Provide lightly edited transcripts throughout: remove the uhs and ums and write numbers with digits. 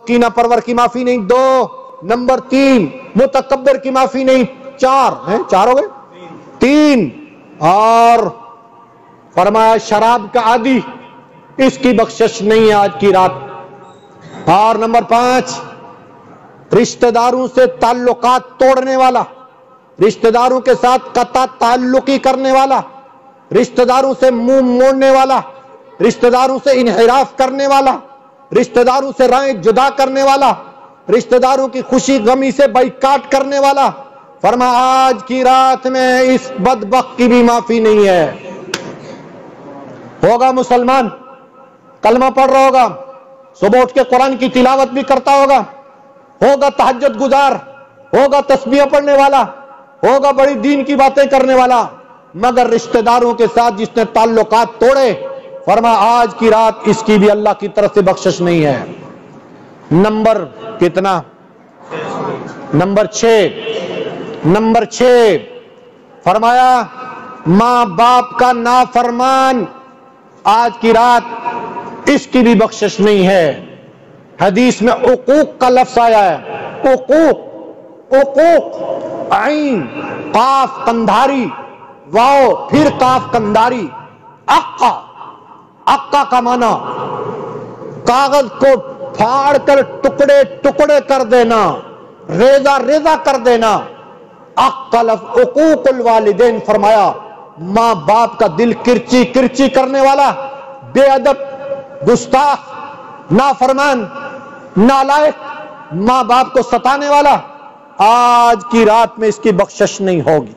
کینہ پرور کی معافی نہیں 2، نمبر 3 متکبر کی معافی نہیں 4 ہو گئے 3، اور فرمایا شراب کا عادی اس کی بخشش نہیں ہے آج کی رات، اور نمبر 5 رشتہ داروں سے تعلقات توڑنے والا، رشتہ داروں کے ساتھ قطع تعلقی کرنے والا، رشتہ داروں سے منہ موڑنے والا، رشتہ داروں سے انحراف کرنے والا، رشتہ داروں سے رائے جدا کرنے والا، رشتہ داروں کی خوشی غمی سے بائیکاٹ کرنے والا، فرمایا آج کی رات میں اس بدبخت کی بھی معافی نہیں ہے۔ ہوگا مسلمان، کلمہ پڑھ رہا ہوگا، صبح اٹھ کے قرآن کی تلاوت بھی کرتا ہوگا، ہوگا تہجد گزار، ہوگا تسبیح پڑھنے والا، ہوگا بڑی دین کی باتیں کرنے والا، مگر رشتہ داروں کے ساتھ جس نے تعلقات توڑے، فرمایا آج کی رات اس کی بھی اللہ کی طرف سے بخشش نہیں ہے۔ نمبر کتنا؟ نمبر 6 فرمایا ماں باپ کا نافرمان آج کی رات اس کی بھی بخشش نہیں ہے۔ حدیث میں عقوق کا لفظ آیا ہے، عقوق عین قاف قندھاری واو پھر قاف قندھاری، عقا کا معنی کاغذ کو پھاڑ کر ٹکڑے ٹکڑے کر دینا، ریزہ ریزہ کر دینا، عقوق الوالدین فرمایا ماں باپ کا دل کرچی کرچی کرنے والا، بے ادب، گستاخ، نافرمان، نالائق، ماں باپ کو ستانے والا، آج کی رات میں اس کی بخشش نہیں ہوگی،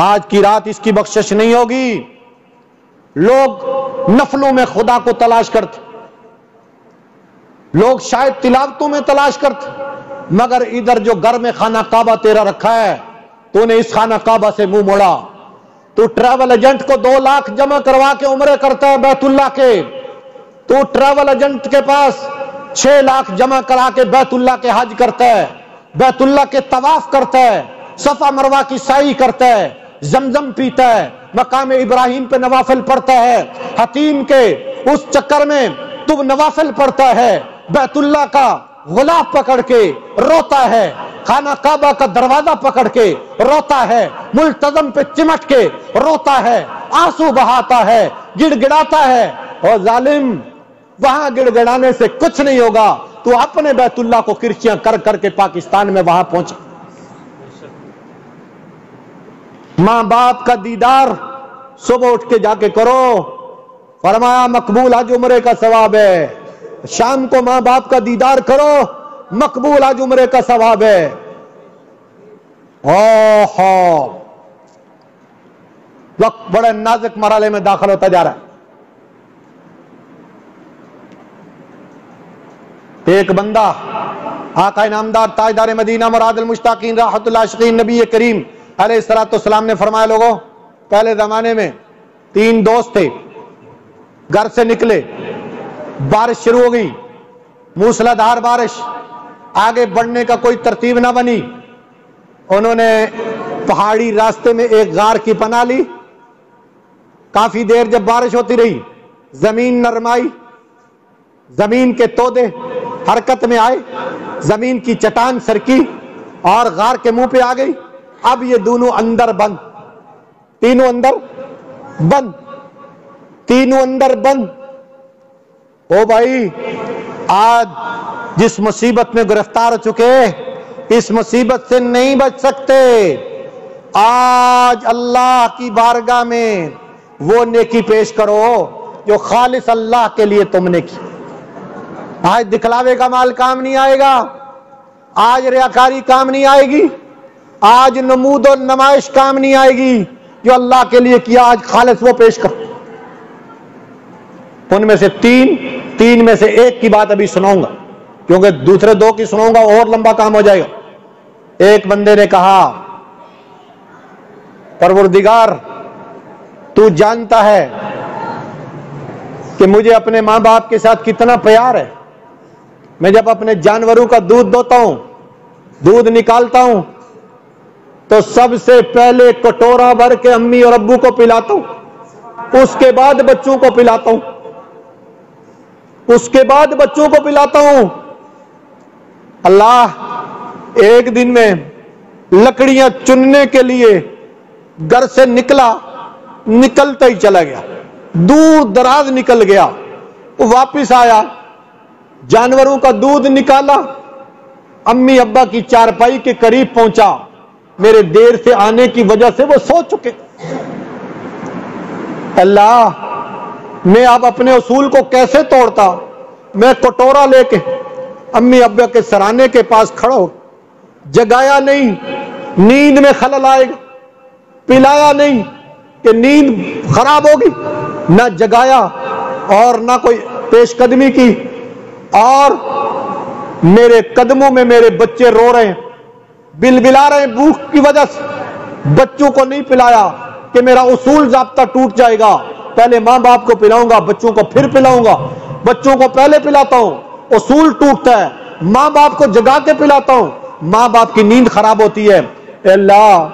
آج کی رات اس کی بخشش نہیں ہوگی۔ لوگ نفلوں میں خدا کو تلاش کرتے، لوگ شاید تلاوتوں میں تلاش کرتے، مگر ادھر جو گھر میں خانہ کعبہ تیرا رکھا ہے تو نے اس خانہ کعبہ سے منہ موڑا۔ تو ٹریول ایجنٹ کو 2 لاکھ جمع کروا کے عمرے کرتا ہے بیت اللہ کے، تو ٹریول ایجنٹ کے پاس 6 لاکھ جمع کرا کے بیت اللہ کے حج کرتا ہے، بیت اللہ کے طواف کرتا ہے، صفا مروہ کی سعی کرتا ہے، زمزم پیتا ہے، مقام ابراہیم پہ نوافل پڑھتا ہے، حتیم کے اس چکر میں تو نوافل پڑھتا ہے، بیت اللہ کا غلاف پکڑ کے روتا ہے، خانہ کعبہ کا دروازہ پکڑ کے روتا ہے، ملتزم پہ چمٹ کے روتا ہے، آنسو بہاتا ہے، گڑ گڑاتا ہے۔ اور ظالم، وہاں گڑ گڑانے سے کچھ نہیں ہوگا، تو اپنے بیت اللہ کو کرچیاں کر کر کے پاکستان میں وہاں پہنچا۔ ماں باپ کا دیدار صبح اٹھ کے جا کے کرو، فرمایا مقبول حج عمرے کا ثواب ہے۔ شام کو ماں باپ کا دیدار کرو، مقبول حج عمرے کا ثواب ہے۔ وقت بڑے نازک مرحلے میں داخل ہوتا جا رہا ہے۔ ایک بندہ آقا انعامدار تاجدار مدینہ مراد المشتاقین راحت العاشقین نبی کریم علیہ السلام نے فرمایا، لوگوں پہلے زمانے میں 3 دوست تھے، گھر سے نکلے، بارش شروع ہو گئی، موسلادھار بارش، آگے بڑھنے کا کوئی ترتیب نہ بنی، انہوں نے پہاڑی راستے میں ایک غار کی پناہ لی۔ کافی دیر جب بارش ہوتی رہی، زمین نرمائی، زمین کے تودے حرکت میں آئے، زمین کی چٹان سرکی اور غار کے منہ پہ آ گئی۔ اب یہ دونوں اندر بند، تینوں اندر بند، تینوں اندر بند۔ او بھائی، آج جس مصیبت میں گرفتار ہو چکے، اس مصیبت سے نہیں بچ سکتے۔ آج اللہ کی بارگاہ میں وہ نیکی پیش کرو جو خالص اللہ کے لیے تم نے کی۔ آج دکھلاوے کا مال کام نہیں آئے گا، آج ریاکاری کام نہیں آئے گی، آج نمود و نمائش کام نہیں آئے گی، جو اللہ کے لیے کیا آج خالص وہ پیش کر۔ ان میں سے تین میں سے ایک کی بات ابھی سناؤں گا، کیونکہ دوسرے 2 کی سناؤں گا اور لمبا کام ہو جائے گا۔ ایک بندے نے کہا، پروردگار تو جانتا ہے کہ مجھے اپنے ماں باپ کے ساتھ کتنا پیار ہے، میں جب اپنے جانوروں کا دودھ دوتا ہوں، دودھ نکالتا ہوں، تو سب سے پہلے کٹورا بھر کے امی اور ابو کو پلاتا ہوں، اس کے بعد بچوں کو پلاتا ہوں۔ اس کے بعد بچوں کو پلاتا ہوں۔ اللہ ایک دن میں لکڑیاں چننے کے لیے گھر سے نکلتا ہی چلا گیا، دور دراز نکل گیا، واپس آیا، جانوروں کا دودھ نکالا، امی ابا کی چارپائی کے قریب پہنچا، میرے دیر سے آنے کی وجہ سے وہ سو چکے۔ اللہ میں اب اپنے اصول کو کیسے توڑتا؟ میں کٹورا لے کے امی ابا کے سرانے کے پاس کھڑا ہو، جگایا نہیں نیند میں خلل آئے گا، پلایا نہیں کہ نیند خراب ہوگی، نہ جگایا اور نہ کوئی پیش قدمی کی، اور میرے قدموں میں میرے بچے رو رہے ہیں، بلبلا رہے ہیں بھوک کی وجہ سے، بچوں کو نہیں پلایا کہ میرا اصول ضابطہ ٹوٹ جائے گا، پہلے ماں باپ کو پلاؤں گا، بچوں کو پھر پلاؤں گا، بچوں کو پہلے پلاتا ہوں، اصول ٹوٹتا ہے، ماں باپ کو جگا کے پلاتا ہوں، ماں باپ کی نیند خراب ہوتی ہے۔ اے اللہ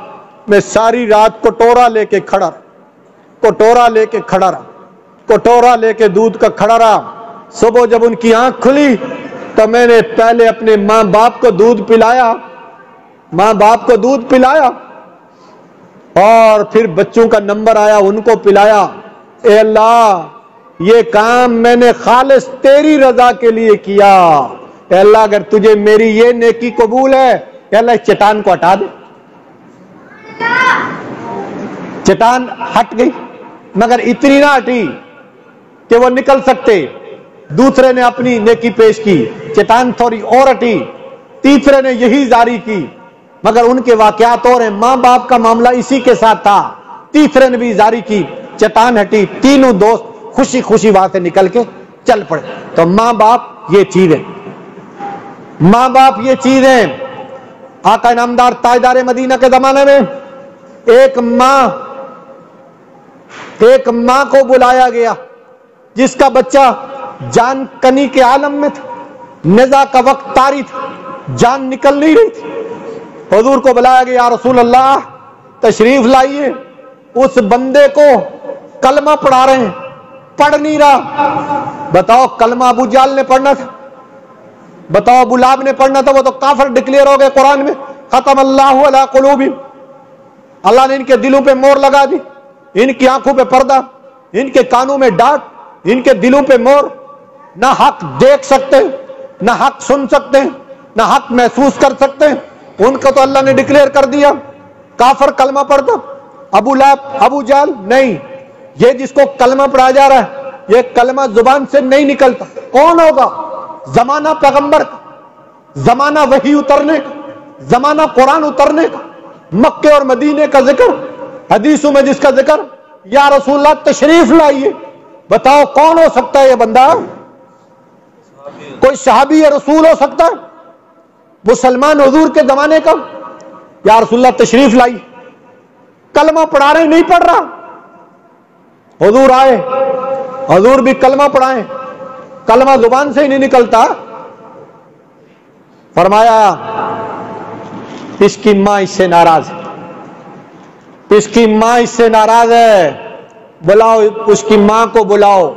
میں ساری رات کٹورا لے کے کھڑا دودھ کا کھڑا رہا، صبح جب ان کی آنکھ کھلی تو میں نے پہلے اپنے ماں باپ کو دودھ پلایا اور پھر بچوں کا نمبر آیا ان کو پلایا۔ اے اللہ یہ کام میں نے خالص تیری رضا کے لیے کیا، اے اللہ اگر تجھے میری یہ نیکی قبول ہے، اے اللہ اس چٹان کو ہٹا دے۔ چٹان ہٹ گئی مگر اتنی نہ ہٹی کہ وہ نکل سکتے، دوسرے نے اپنی نیکی پیش کی، چٹان تھوڑی اور ہٹی، تیسرے نے یہی جاری کی، مگر ان کے واقعات اور ہیں، ماں باپ کا معاملہ اسی کے ساتھ تھا، تیسرے نے بھی جاری کی، چٹان ہٹی، تینوں دوست خوشی خوشی وہاں سے نکل کے چل پڑے۔ تو ماں باپ یہ چیز ہے۔ آقا انعامدار تاجدار مدینہ کے زمانے میں ایک ماں کو بلایا گیا جس کا بچہ جان کنی کے عالم میں تھا، نزا کا وقت طاری تھا، جان نکل نہیں رہی تھی، حضور کو بلایا گیا، یا رسول اللہ تشریف لائیے، اس بندے کو کلمہ پڑھا رہے ہیں، پڑھ نہیں رہا۔ بتاؤ کلمہ ابو جال نے پڑھنا تھا، بتاؤ ابو لہب نے پڑھنا تھا، وہ تو کافر ڈکلیئر ہو گئے قرآن میں، ختم اللہ علی قلوبہم، اللہ نے ان کے دلوں پہ مور لگا دی، ان کی آنکھوں پہ پردہ، ان کے کانوں میں ڈانٹ، ان کے دلوں پہ مور، نہ حق دیکھ سکتے، نہ حق سن سکتے، نہ حق محسوس کر سکتے، ان کو تو اللہ نے ڈکلیئر کر دیا کافر کلمہ پڑھتا۔ ابو لہب ابو جال نہیں، یہ جس کو کلمہ پڑھایا جا رہا ہے یہ کلمہ زبان سے نہیں نکلتا، کون ہوگا؟ زمانہ پیغمبر کا، زمانہ وحی اترنے کا، زمانہ قرآن اترنے کا، مکے اور مدینے کا ذکر، حدیثوں میں جس کا ذکر، یا رسول اللہ تشریف لائیے، بتاؤ کون ہو سکتا ہے یہ بندہ؟ کوئی صحابی رسول ہو سکتا ہے مسلمان حضور کے زمانے کا؟ یا رسول اللہ تشریف لائی، کلمہ پڑھا رہے نہیں پڑھ رہا، حضور آئے، حضور بھی کلمہ پڑھائیں، کلمہ زبان سے ہی نہیں نکلتا، فرمایا اس کی ماں اس سے ناراض ہے، اس کی ماں اس سے ناراض ہے، بلاؤ اس کی ماں کو بلاؤ۔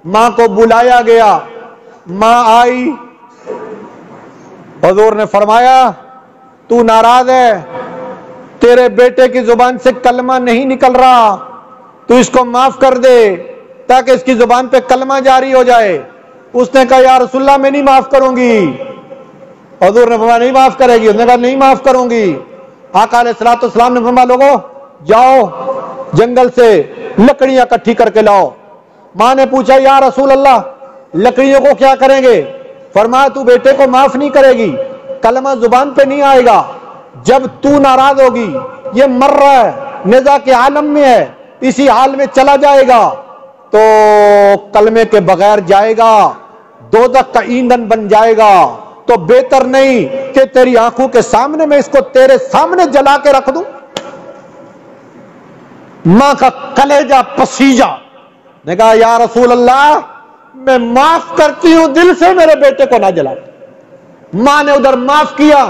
ماں کو بلایا گیا، ماں آئی، حضور نے فرمایا تو ناراض ہے، تیرے بیٹے کی زبان سے کلمہ نہیں نکل رہا، تو اس کو معاف کر دے تاکہ اس کی زبان پہ کلمہ جاری ہو جائے۔ اس نے کہا یا رسول اللہ میں نہیں معاف کروں گی، حضور نے فرمایا نہیں معاف کرے گی، اس نے کہا نہیں معاف کروں گی۔ آقا علیہ الصلوۃ والسلام نے فرمایا لوگوں جاؤ جنگل سے لکڑیاں اکٹھی کر کے لاؤ۔ ماں نے پوچھا یا رسول اللہ لکڑیوں کو کیا کریں گے؟ فرمایا تو بیٹے کو معاف نہیں کرے گی، کلمہ زبان پہ نہیں آئے گا، جب تو ناراض ہوگی، یہ مر رہا ہے، نزا کے عالم میں ہے، اسی حال میں چلا جائے گا تو کلمے کے بغیر جائے گا، دوزخ کا ایندھن بن جائے گا، تو بہتر نہیں کہ تیری آنکھوں کے سامنے میں اس کو تیرے سامنے جلا کے رکھ دوں۔ ماں کا کلیجہ پسیجا، نے کہا یا رسول اللہ میں معاف کرتی ہوں، دل سے میرے بیٹے کو نہ جلا۔ ماں نے ادھر معاف کیا،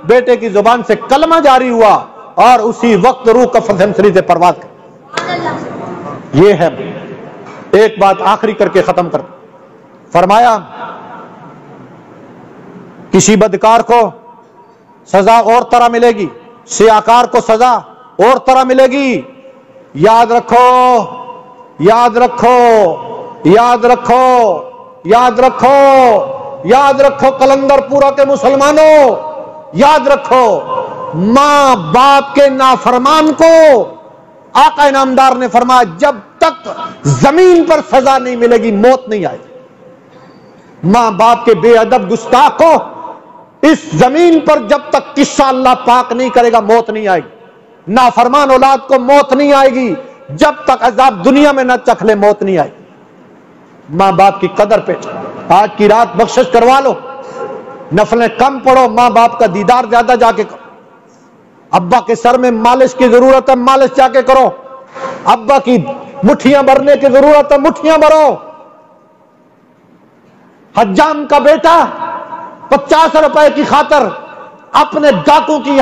بیٹے کی زبان سے کلمہ جاری ہوا اور اسی وقت روح کفن ہمسری سے پرواز کر۔ یہ ہے ایک بات آخری کر کے ختم کر، فرمایا کسی بدکار کو سزا اور طرح ملے گی، سیاکار کو سزا اور طرح ملے گی۔ یاد رکھو، یاد رکھو، یاد رکھو، یاد رکھو، یاد رکھو قلندر پورا کے مسلمانوں، یاد رکھو ماں باپ کے نافرمان کو آقا انعامدار نے فرمایا جب تک زمین پر سزا نہیں ملے گی موت نہیں آئے گی۔ ماں باپ کے بے ادب گستاخ کو اس زمین پر جب تک قصہ اللہ پاک نہیں کرے گا موت نہیں آئے گی۔ نافرمان اولاد کو موت نہیں آئے گی جب تک عذاب دنیا میں نہ چکھ لے موت نہیں آئے گی۔ ماں باپ کی قدر پہ آج کی رات بخشش کروا لو، نفلیں کم پڑھو، ماں باپ کا دیدار زیادہ جا کے کرو۔ ابا کے سر میں مالش کی ضرورت ہے، مالش جا کے کرو۔ ابا کی مٹھیاں بھرنے کی ضرورت ہے، مٹھیاں بھرو۔ حجام کا بیٹا 50 روپے کی خاطر اپنے ڈاکو کی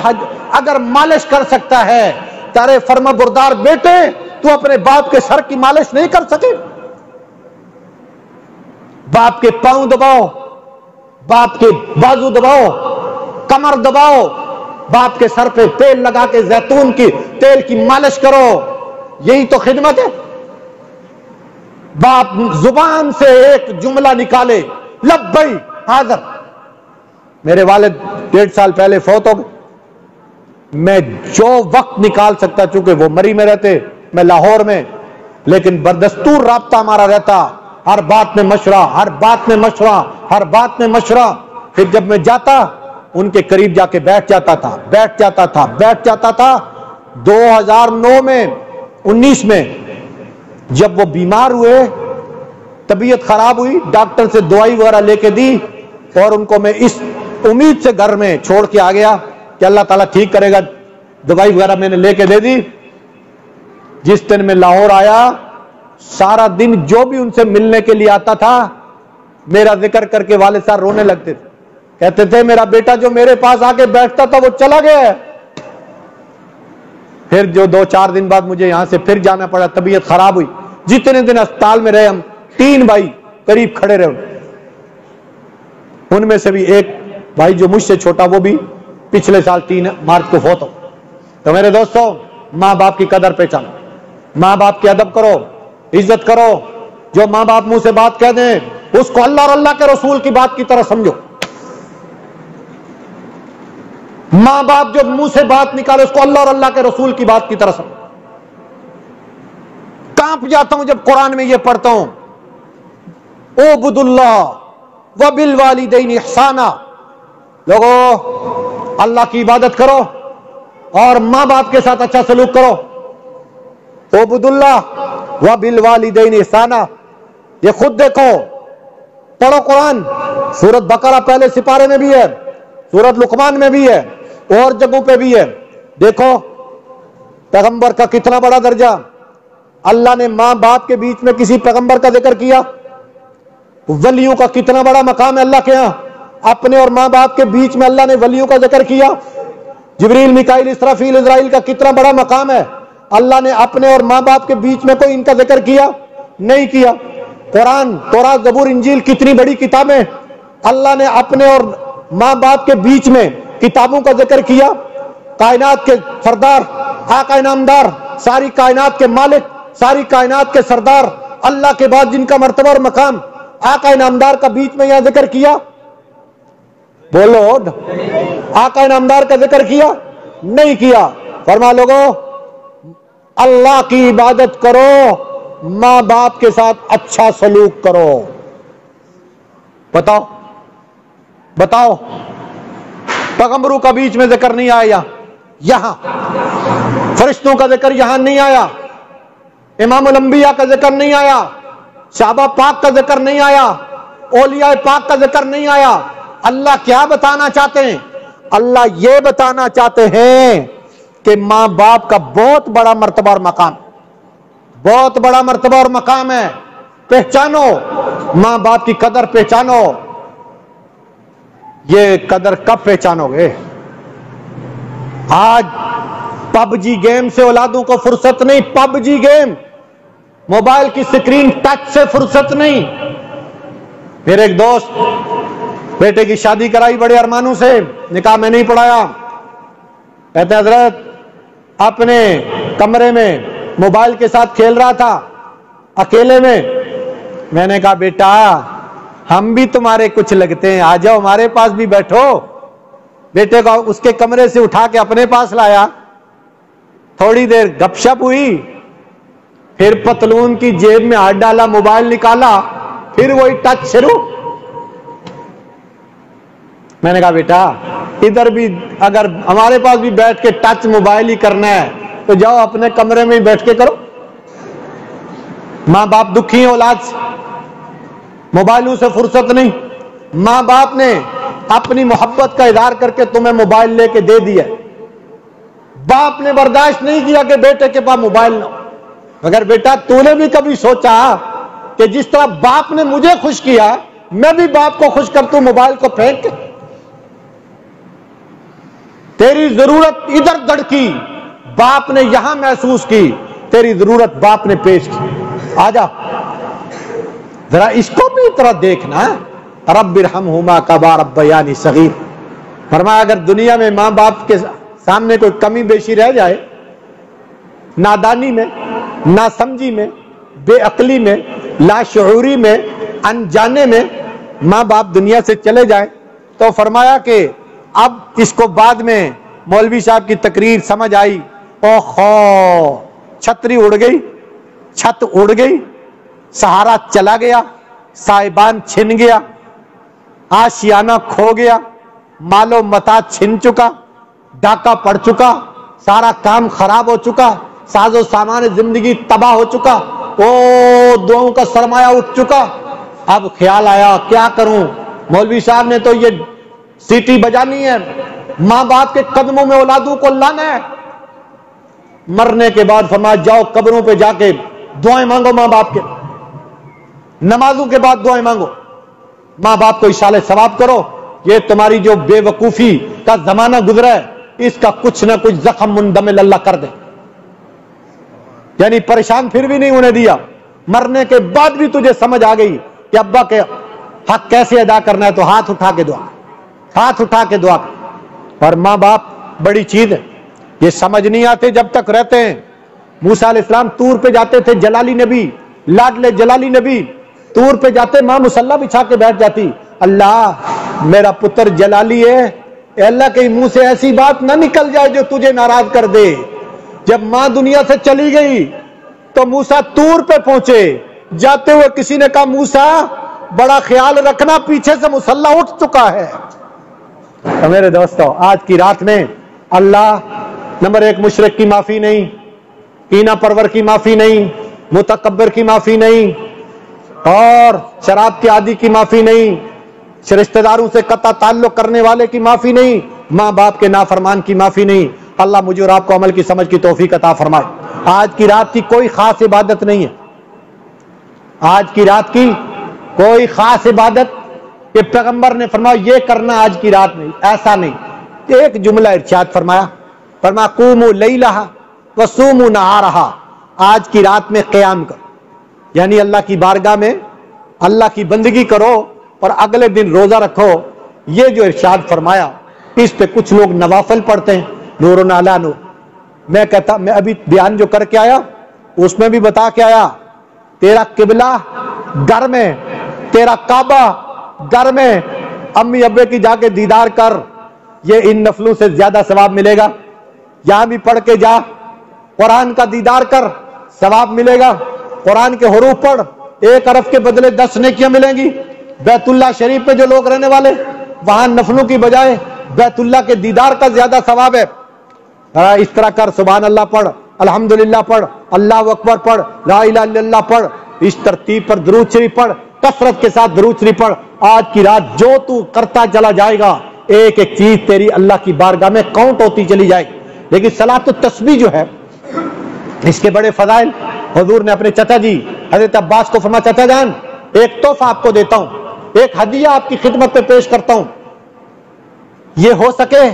اگر مالش کر سکتا ہے، تیرے فرما بردار بیٹے تو اپنے باپ کے سر کی مالش نہیں کر سکے؟ باپ کے پاؤں دباؤ، باپ کے بازو دباؤ، کمر دباؤ، باپ کے سر پہ تیل لگا کے زیتون کی تیل کی مالش کرو، یہی تو خدمت ہے۔ باپ زبان سے ایک جملہ نکالے، لبئی حاضر۔ میرے والد 1.5 سال پہلے فوت ہو گئے، میں جو وقت نکال سکتا، چونکہ وہ مری میں رہتے، میں لاہور میں، لیکن بدستور رابطہ ہمارا رہتا، ہر بات میں مشورہ، ہر بات میں مشورہ، ہر بات میں مشورہ۔ پھر جب میں جاتا ان کے قریب جا کے بیٹھ جاتا تھا۔ 2009 میں 19 میں جب وہ بیمار ہوئے، طبیعت خراب ہوئی، ڈاکٹر سے دوائی وغیرہ لے کے دی، اور ان کو میں اس امید سے گھر میں چھوڑ کے آ گیا کہ اللہ تعالیٰ ٹھیک کرے گا، دوائی وغیرہ میں نے لے کے دے دی۔ جس دن میں لاہور آیا، سارا دن جو بھی ان سے ملنے کے لیے آتا تھا میرا ذکر کر کے والد صاحب رونے لگتے تھے، کہتے تھے میرا بیٹا جو میرے پاس آ کے بیٹھتا تھا وہ چلا گیا ہے۔ پھر جو 2-4 دن بعد مجھے یہاں سے پھر جانا پڑا، طبیعت خراب ہوئی، جتنے دن اسپتال میں رہے ہم 3 بھائی قریب کھڑے رہے، ان میں سے بھی ایک بھائی جو مجھ سے چھوٹا وہ بھی پچھلے سال 3 مارچ کو فوت ہو۔ تو میرے دوستو، ماں باپ کی قدر پہچانو، ماں باپ کی ادب کرو، عزت کرو۔ جو ماں باپ منہ سے بات کہہ دیں اس کو اللہ اور اللہ کے رسول کی بات کی طرح سمجھو۔ ماں باپ جو منہ سے بات نکالے اس کو اللہ اور اللہ کے رسول کی بات کی طرح سمجھو۔ کانپ جاتا ہوں جب قرآن میں یہ پڑھتا ہوں، اعبدوا اللہ وبالوالدین احسانا، لوگوں اللہ کی عبادت کرو اور ماں باپ کے ساتھ اچھا سلوک کرو۔ اعبدوا اللہ وبالوالدین احسانا، یہ خود دیکھو، پڑھو قرآن، سورۃ بقرہ پہلے سپارے میں بھی ہے، سورۃ لقمان میں بھی ہے، اور جگہوں پہ بھی ہے۔ دیکھو پیغمبر کا کتنا بڑا درجہ، اللہ نے ماں باپ کے بیچ میں کسی پیغمبر کا ذکر کیا؟ ولیوں کا کتنا بڑا مقام ہے اللہ کے ہاں، اپنے اور ماں باپ کے بیچ میں اللہ نے ولیوں کا ذکر کیا۔ جبریل، میکائیل، اسرافیل، اسرائیل کا کتنا بڑا مقام ہے، اللہ نے اپنے اور ماں باپ کے بیچ میں کوئی ان کا ذکر کیا؟ نہیں کیا۔ قرآن، تورات، زبور، انجیل کتنی بڑی کتابیں، اللہ نے اپنے اور ماں باپ کے بیچ میں کتابوں کا ذکر کیا۔ کائنات کے سردار، آقا انعامدار، ساری کائنات کے مالک، ساری کائنات کے سردار، اللہ کے بعد جن کا مرتبہ اور مقام، آقا انعامدار کا بیچ میں یہاں ذکر کیا؟ بولو، آقا انعامدار کا ذکر کیا؟ نہیں کیا۔ فرما لوگو اللہ کی عبادت کرو، ماں باپ کے ساتھ اچھا سلوک کرو۔ بتاؤ بتاؤ، پیغمبروں کا بیچ میں ذکر نہیں آیا، یہاں فرشتوں کا ذکر یہاں نہیں آیا، امام الانبیاء کا ذکر نہیں آیا، صحابہ پاک کا ذکر نہیں آیا، اولیاء پاک کا ذکر نہیں آیا۔ اللہ کیا بتانا چاہتے ہیں؟ اللہ یہ بتانا چاہتے ہیں کہ ماں باپ کا بہت بڑا مرتبہ اور مقام، بہت بڑا مرتبہ اور مقام ہے۔ پہچانو، ماں باپ کی قدر پہچانو۔ یہ قدر کب پہچانو گے؟ آج پب جی گیم سے اولادوں کو فرصت نہیں، پب جی گیم، موبائل کی سکرین ٹچ سے فرصت نہیں۔ میرے ایک دوست بیٹے کی شادی کرائی بڑے ارمانوں سے، نکاح میں نہیں پڑھایا، کہتے ہیں حضرت اپنے کمرے میں موبائل کے ساتھ کھیل رہا تھا اکیلے میں نے کہا بیٹا ہم بھی تمہارے کچھ لگتے ہیں، آ جاؤ ہمارے پاس بھی بیٹھو۔ بیٹے کو اس کے کمرے سے اٹھا کے اپنے پاس لایا، تھوڑی دیر گپ شپ ہوئی، پھر پتلون کی جیب میں ہاتھ ڈالا، موبائل نکالا، پھر وہی ٹچ شروع۔ میں نے کہا بیٹا ادھر بھی اگر ہمارے پاس بھی بیٹھ کے ٹچ موبائل ہی کرنا ہے تو جاؤ اپنے کمرے میں ہی بیٹھ کے کرو۔ ماں باپ دکھی ہیں اولاد سے، موبائلوں سے فرصت نہیں، ماں باپ نے اپنی محبت کا اظہار کر کے تمہیں موبائل لے کے دے دیا، باپ نے برداشت نہیں کیا کہ بیٹے کے پاس موبائل نہ ہو۔ مگر بیٹا تو نے بھی کبھی سوچا کہ جس طرح باپ نے مجھے خوش کیا میں بھی باپ کو خوش کر دوں موبائل کو پھینک کے؟ تیری ضرورت ادھر دڑکی، باپ نے یہاں محسوس کی، تیری ضرورت باپ نے پیش کی، آجا ذرا اس کو بھی طرح دیکھنا۔ رب ارحمہما کما ربیانی صغیر، فرمایا اگر دنیا میں ماں باپ کے سامنے کوئی کمی بیشی رہ جائے، نادانی میں، ناسمجھی میں، بے عقلی میں، لاشعوری میں، انجانے میں ماں باپ دنیا سے چلے جائیں، تو فرمایا کہ اب اس کو بعد میں مولوی صاحب کی تقریر سمجھ آئی، او خو چھتری اڑ گئی، چھت اڑ گئی، سہارا چلا گیا، سائبان چھن گیا، آشیانہ کھو گیا، مال و متاع چھن چکا، ڈاکہ پڑ چکا، سارا کام خراب ہو چکا، ساز و سامان زندگی تباہ ہو چکا، او دعاؤں کا سرمایہ اٹھ چکا۔ اب خیال آیا کیا کروں، مولوی صاحب نے تو یہ سیٹی بجانی ہے، ماں باپ کے قدموں میں اولادوں کو لانا ہے۔ مرنے کے بعد فرمایا جاؤ قبروں پہ جا کے دعائیں مانگو، ماں باپ کے نمازوں کے بعد دعائیں مانگو، ماں باپ کو اشارے ثواب کرو، یہ تمہاری جو بے وقوفی کا زمانہ گزرا ہے اس کا کچھ نہ کچھ زخم مندمل اللہ کر دے۔ یعنی پریشان پھر بھی نہیں ہونے دیا، مرنے کے بعد بھی تجھے سمجھ آ گئی کہ ابا کے حق کیسے ادا کرنا ہے، تو ہاتھ اٹھا کے دعا، ہاتھ اٹھا کے دعا۔ اور ماں باپ بڑی چیز ہے، یہ سمجھ نہیں آتے جب تک رہتے ہیں۔ موسیٰ علیہ السلام طور پہ جاتے تھے، جلالی نبی، لاڈلے جلالی نبی طور پہ جاتے، ماں مصلی بچھا کے بیٹھ جاتی، اللہ میرا پتر جلالی ہے، اے اللہ کہیں منہ سے ایسی بات نہ نکل جائے جو تجھے ناراض کر دے۔ جب ماں دنیا سے چلی گئی تو موسیٰ طور پہ پہنچے، جاتے ہوئے کسی نے کہا موسیٰ بڑا خیال رکھنا پیچھے سے مصلی اٹھ چکا ہے۔ تو میرے دوستو آج کی رات میں اللہ نمبر ایک مشرک کی معافی نہیں، کینہ پرور کی معافی نہیں، متکبر کی معافی نہیں، اور شراب کے عادی کی معافی نہیں، رشتہ داروں سے قطع تعلق کرنے والے کی معافی نہیں، ماں باپ کے نافرمان کی معافی نہیں۔ اللہ مجھے اور آپ کو عمل کی سمجھ کی توفیق عطا فرمائے۔ آج کی رات کی کوئی خاص عبادت نہیں ہے، آج کی رات کی کوئی خاص عبادت کہ پیغمبر نے فرمایا یہ کرنا آج کی رات نہیں، ایسا نہیں۔ ایک جملہ ارشاد فرمایا، فرمایا قوموا لیلہا وصوموا نہارہا، آج کی رات میں قیام کرو، یعنی اللہ کی بارگاہ میں اللہ کی بندگی کرو اور اگلے دن روزہ رکھو۔ یہ جو ارشاد فرمایا اس پہ کچھ لوگ نوافل پڑھتے ہیں، نور علی نور۔ میں کہتا میں ابھی بیان جو کر کے آیا اس میں بھی بتا کے آیا، تیرا قبلہ گھر میں، تیرا کعبہ گھر میں، امی ابے کی جا کے دیدار کر، یہ ان نفلوں سے زیادہ ثواب ملے گا۔ یہاں بھی پڑھ کے جا، قرآن کا دیدار کر، ثواب ملے گا۔ قرآن کے حروف پڑھ، 1 حرف کے بدلے 10 نیکیاں ملیں گی۔ بیت اللہ شریف پہ جو لوگ رہنے والے وہاں نفلوں کی بجائے بیت اللہ کے دیدار کا زیادہ ثواب ہے۔ اس طرح کر، سبحان اللہ پڑھ، الحمدللہ پڑھ، اللہ اکبر پڑھ، لا الہ الا اللہ پڑھ، اس ترتیب پر درود شریف پڑھ، کثرت کے ساتھ درود شریف پڑھ۔ آج کی رات جو تو کرتا چلا جائے گا ایک ایک چیز تیری اللہ کی بارگاہ میں کاؤنٹ ہوتی چلی جائے گی۔ لیکن صلاۃ التسبیح جو ہے اس کے بڑے فضائل، حضور نے اپنے چچا جی حضرت عباس کو فرمایا چچا جان ایک تحفہ آپ کو دیتا ہوں، ایک ہدیہ آپ کی خدمت پہ پیش کرتا ہوں، یہ ہو سکے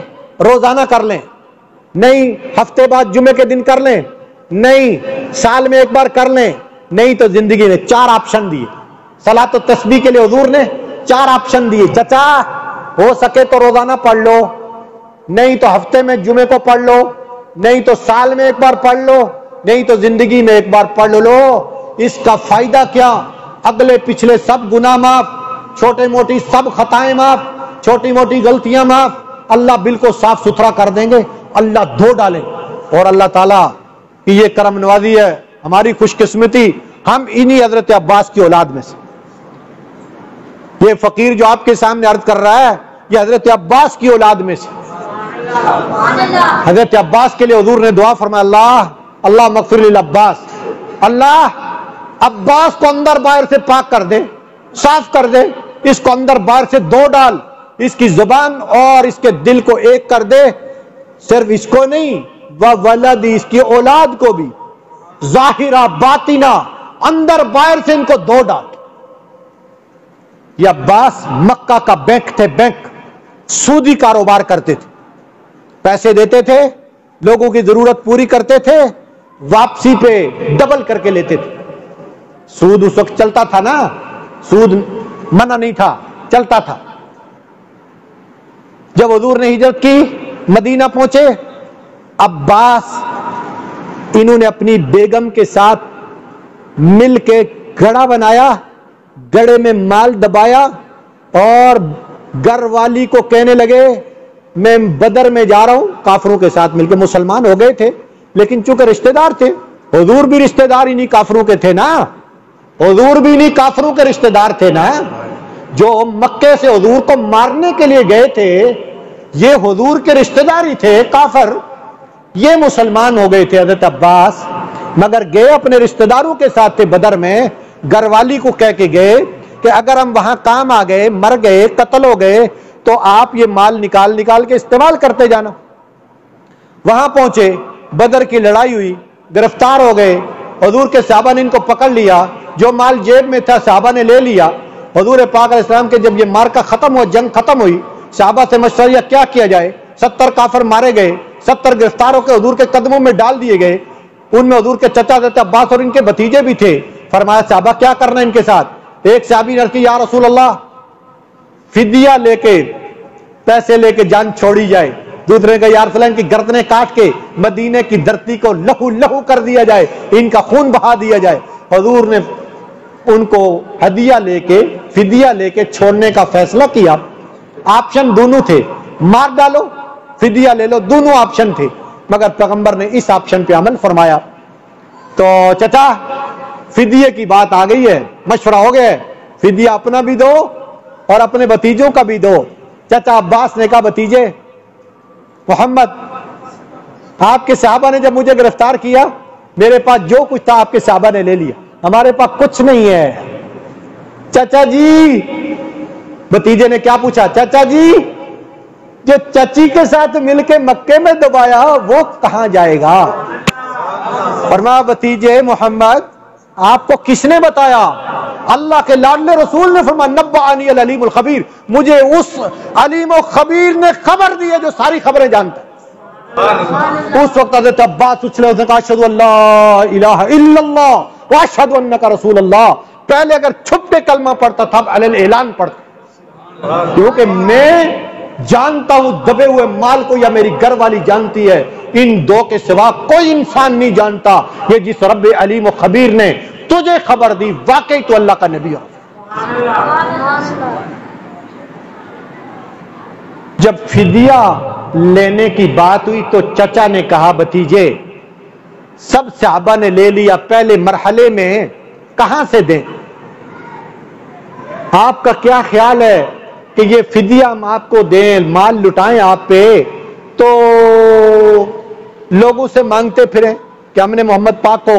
روزانہ کر لیں، نہیں ہفتے بعد جمعے کے دن کر لیں، نہیں سال میں ایک بار کر لیں، نہیں تو زندگی نے 4 آپشن دیے۔ صلاۃ التسبیح کے لیے حضور نے 4 آپشن دیے، چچا ہو سکے تو روزانہ پڑھ لو، نہیں تو ہفتے میں جمعے کو پڑھ لو، نہیں تو سال میں ایک بار پڑھ لو، نہیں تو زندگی میں ایک بار پڑھ لو۔ اس کا فائدہ کیا؟ اگلے پچھلے سب گناہ معاف، چھوٹے موٹی سب خطائیں معاف، چھوٹی موٹی غلطیاں معاف، اللہ بالکل صاف ستھرا کر دیں گے، اللہ دھو ڈالیں۔ اور اللہ تعالیٰ کی یہ کرم نوازی ہے، ہماری خوش قسمتی، ہم انہی حضرت عباس کی اولاد میں سے۔ یہ فقیر جو آپ کے سامنے عرض کر رہا ہے یہ حضرت عباس کی اولاد میں سے۔ حضرت عباس کے لیے حضور نے دعا فرمایا، اللہ مغفر للعباس، اللہ عباس کو اندر باہر سے پاک کر دے، صاف کر دے، اس کو اندر باہر سے دھو ڈال، اس کی زبان اور اس کے دل کو ایک کر دے، صرف اس کو نہیں وولد، اس کی اولاد کو بھی، ظاہرہ باطنہ، اندر باہر سے ان کو دھو ڈال۔ یہ عباس مکہ کا بینک تھے، بینک، سودی کاروبار کرتے تھے، پیسے دیتے تھے، لوگوں کی ضرورت پوری کرتے تھے، واپسی پہ ڈبل کر کے لیتے تھے۔ سود اس وقت چلتا تھا نا، سود منع نہیں تھا، چلتا تھا۔ جب حضور نے ہجرت کی، مدینہ پہنچے، عباس انہوں نے اپنی بیگم کے ساتھ مل کے گڑھا بنایا، گڑھے میں مال دبایا اور گھر والی کو کہنے لگے میں بدر میں جا رہا ہوں، کافروں کے ساتھ مل کے، مسلمان ہو گئے تھے لیکن چونکہ رشتہ دار تھے، حضور بھی رشتہ دار انہی کافروں کے تھے نا، حضور بھی انہی کافروں کے رشتہ دار تھے نا، جو مکے سے حضور کو مارنے کے لیے گئے تھے، یہ حضور کے رشتہ دار ہی تھے کافر، یہ مسلمان ہو گئے تھے حضرت عباس، مگر گئے اپنے رشتہ داروں کے ساتھ تھے بدر میں، گھر والی کو کہہ کے گئے کہ اگر ہم وہاں کام آ گئے، مر گئے، قتل ہو گئے تو آپ یہ مال نکال نکال کے استعمال کرتے جانا۔ وہاں پہنچے، بدر کی لڑائی ہوئی، گرفتار ہو گئے، حضور کے صحابہ نے ان کو پکڑ لیا، جو مال جیب میں تھا صحابہ نے لے لیا۔ حضور پاک علیہ السلام کے جب یہ مارکا ختم ہوا، جنگ ختم ہوئی، صحابہ سے مشورہ کیا کیا جائے، 70 کافر مارے گئے، 70 گرفتار ہو کے حضور کے قدموں میں ڈال دیے گئے، ان میں حضور کے چچا حضرت عباس اور ان کے بھتیجے بھی تھے۔ فرمایا صحابہ کیا کرنا ان کے ساتھ؟ ایک صحابی نے عرض کی یا رسول اللہ فدیہ لے کے، پیسے لے کے جان چھوڑی جائے، دوسرے کا یا رسول اللہ ان کی گردنیں کاٹ کے مدینے کی دھرتی کو لہو لہو کر دیا جائے، ان کا خون بہا دیا جائے۔ حضور نے ان کو ہدیہ لے کے، فدیہ لے کے چھوڑنے کا فیصلہ کیا۔ آپشن دونوں تھے، مار ڈالو، فدیہ لے لو، دونوں آپشن تھے، مگر پیغمبر نے اس آپشن پہ عمل فرمایا۔ تو چچا فدیے کی بات آ گئی ہے، مشورہ ہو گیا ہے، فدیہ اپنا بھی دو اور اپنے بھتیجوں کا بھی دو۔ چچا عباس نے کہا بھتیجے محمد، آپ کے صحابہ نے جب مجھے گرفتار کیا، میرے پاس جو کچھ تھا آپ کے صحابہ نے لے لیا، ہمارے پاس کچھ نہیں ہے۔ چچا جی، بھتیجے نے کیا پوچھا؟ چچا جی جو چچی کے ساتھ مل کے مکے میں دبایا وہ کہاں جائے گا؟ فرمایا بھتیجے محمد آپ کو کس نے بتایا؟ اللہ کے لاڈلے رسول نے فرمایا نبأنی العلیم الخبیر، مجھے اس علیم و خبیر نے خبر دی ہے جو ساری خبریں جانتا ہے۔ اس وقت حضرت عباس اچھلے، اس نے کہا اشہد ان لا الہ الا اللہ واشہد انک رسول اللہ۔ پہلے اگر چھپ کے کلمہ پڑھتا تھا، اب علی اعلان پڑھتا، کیونکہ میں جانتا ہوں دبے ہوئے مال کو، یا میری گھر والی جانتی ہے، ان دو کے سوا کوئی انسان نہیں جانتا۔ یہ جس رب علیم و خبیر نے تجھے خبر دی، واقعی تو اللہ کا نبی ہو۔ جب فدیہ لینے کی بات ہوئی تو چچا نے کہا بھتیجے سب صحابہ نے لے لیا، پہلے مرحلے میں کہاں سے دیں؟ آپ کا کیا خیال ہے کہ یہ فدیہ ہم آپ کو دیں، مال لٹائیں آپ پہ، تو لوگوں سے مانگتے پھریں کہ ہم نے محمد پاک کو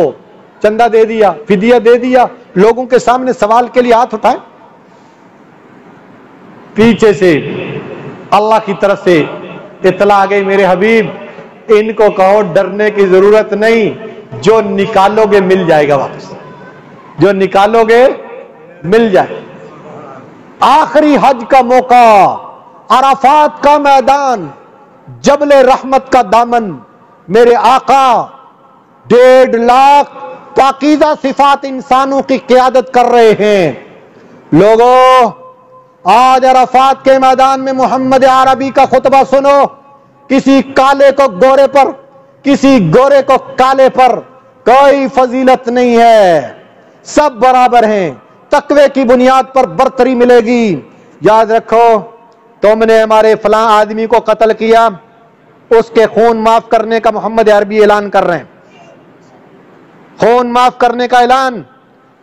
چندہ دے دیا، فدیہ دے دیا، لوگوں کے سامنے سوال کے لیے ہاتھ اٹھائیں؟ پیچھے سے اللہ کی طرف سے اطلاع آ گئی میرے حبیب ان کو کہو ڈرنے کی ضرورت نہیں، جو نکالو گے مل جائے گا واپس، جو نکالو گے مل جائے۔ آخری حج کا موقع، عرفات کا میدان، جبل رحمت کا دامن، میرے آقا 1.5 لاکھ پاکیزہ صفات انسانوں کی قیادت کر رہے ہیں۔ لوگوں آج عرفات کے میدان میں محمد عربی کا خطبہ سنو، کسی کالے کو گورے پر، کسی گورے کو کالے پر کوئی فضیلت نہیں ہے، سب برابر ہیں، تقوی کی بنیاد پر برتری ملے گی۔ یاد رکھو، تم نے ہمارے فلاں آدمی کو قتل کیا، اس کے خون معاف کرنے کا محمد عربی اعلان کر رہے ہیں، خون معاف کرنے کا اعلان۔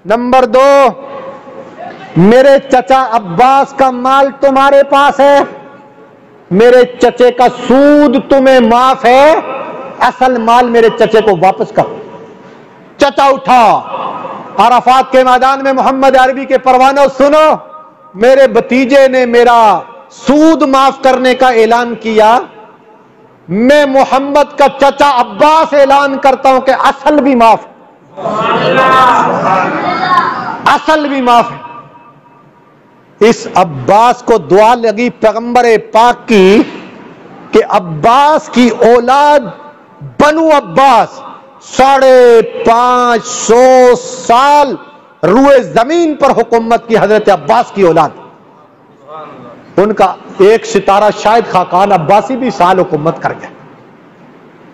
نمبر 2، میرے چچا عباس کا مال تمہارے پاس ہے، میرے چچے کا سود تمہیں معاف ہے، اصل مال میرے چچے کو واپس کرو۔ چچا اٹھا، عرفات کے میدان میں محمد عربی کے پروانوں سنو، میرے بھتیجے نے میرا سود معاف کرنے کا اعلان کیا، میں محمد کا چچا عباس اعلان کرتا ہوں کہ اصل بھی معاف، اصل بھی معاف ہے۔ اس عباس کو دعا لگی پیغمبر پاک کی کہ عباس کی اولاد بنو عباس 550 سال روئے زمین پر حکومت کی، حضرت عباس کی اولاد، ان کا ایک ستارہ شاید خاقان عباسی بھی سال حکومت کر گئے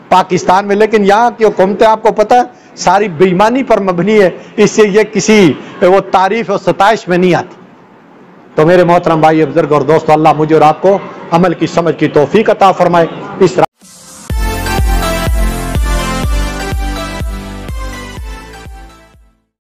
پاکستان میں، لیکن یہاں کی حکومتیں آپ کو پتہ ہے ساری بے ایمانی پر مبنی ہے، اس سے یہ کسی وہ تعریف اور ستائش میں نہیں آتی۔ تو میرے محترم بھائی بزرگ اور دوستو، اللہ مجھے اور آپ کو عمل کی سمجھ کی توفیق عطا فرمائے۔ اس